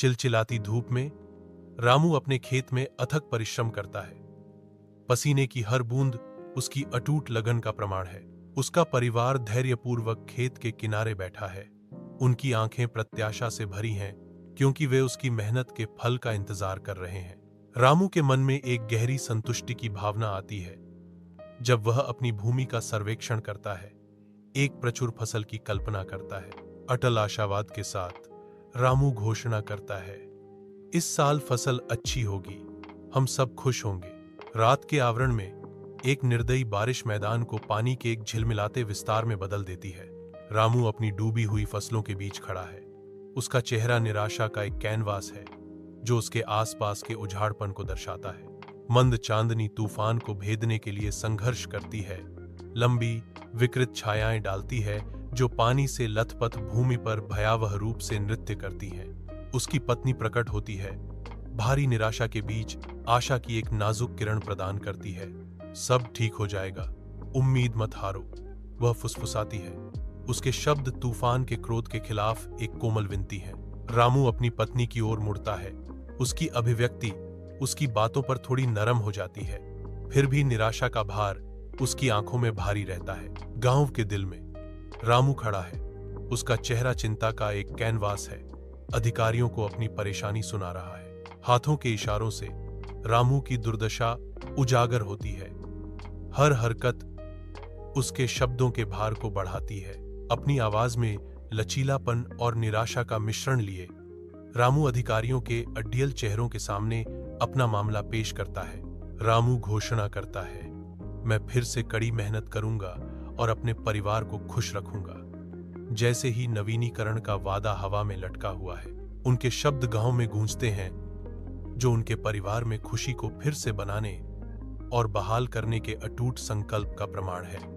चिलचिलाती धूप में रामू अपने खेत में अथक परिश्रम करता है। पसीने की हर बूंद उसकी अटूट लगन का प्रमाण है। उसका परिवार धैर्यपूर्वक खेत के किनारे बैठा है। उनकी आंखें प्रत्याशा से भरी हैं, क्योंकि वे उसकी मेहनत के फल का इंतजार कर रहे हैं। रामू के मन में एक गहरी संतुष्टि की भावना आती है जब वह अपनी भूमि का सर्वेक्षण करता है, एक प्रचुर फसल की कल्पना करता है। अटल आशावाद के साथ रामू घोषणा करता है, इस साल फसल अच्छी होगी, हम सब खुश होंगे। रात के आवरण में एक निर्दयी बारिश मैदान को पानी के एक झिलमिलाते विस्तार में बदल देती है। रामू अपनी डूबी हुई फसलों के बीच खड़ा है। उसका चेहरा निराशा का एक कैनवास है जो उसके आसपास के उजाड़पन को दर्शाता है। मंद चांदनी तूफान को भेदने के लिए संघर्ष करती है, लंबी विकृत छायाएं डालती है जो पानी से लथपथ भूमि पर भयावह रूप से नृत्य करती हैं। उसकी पत्नी प्रकट होती है, भारी निराशा के बीच आशा की एक नाजुक किरण प्रदान करती है। सब ठीक हो जाएगा, उम्मीद मत हारो, वह फुसफुसाती है। उसके शब्द तूफान के क्रोध के खिलाफ एक कोमल विनती है। रामू अपनी पत्नी की ओर मुड़ता है। उसकी अभिव्यक्ति उसकी बातों पर थोड़ी नरम हो जाती है, फिर भी निराशा का भार उसकी आंखों में भारी रहता है। गांव के दिल में रामू खड़ा है। उसका चेहरा चिंता का एक कैनवास है, अधिकारियों को अपनी परेशानी सुना रहा है। हाथों के इशारों से रामू की दुर्दशा उजागर होती है। हर हरकत उसके शब्दों के भार को बढ़ाती है। अपनी आवाज में लचीलापन और निराशा का मिश्रण लिए रामू अधिकारियों के अड्डियल चेहरों के सामने अपना मामला पेश करता है। रामू घोषणा करता है, मैं फिर से कड़ी मेहनत करूंगा और अपने परिवार को खुश रखूंगा। जैसे ही नवीनीकरण का वादा हवा में लटका हुआ है, उनके शब्द गांव में गूंजते हैं, जो उनके परिवार में खुशी को फिर से बनाने और बहाल करने के अटूट संकल्प का प्रमाण है।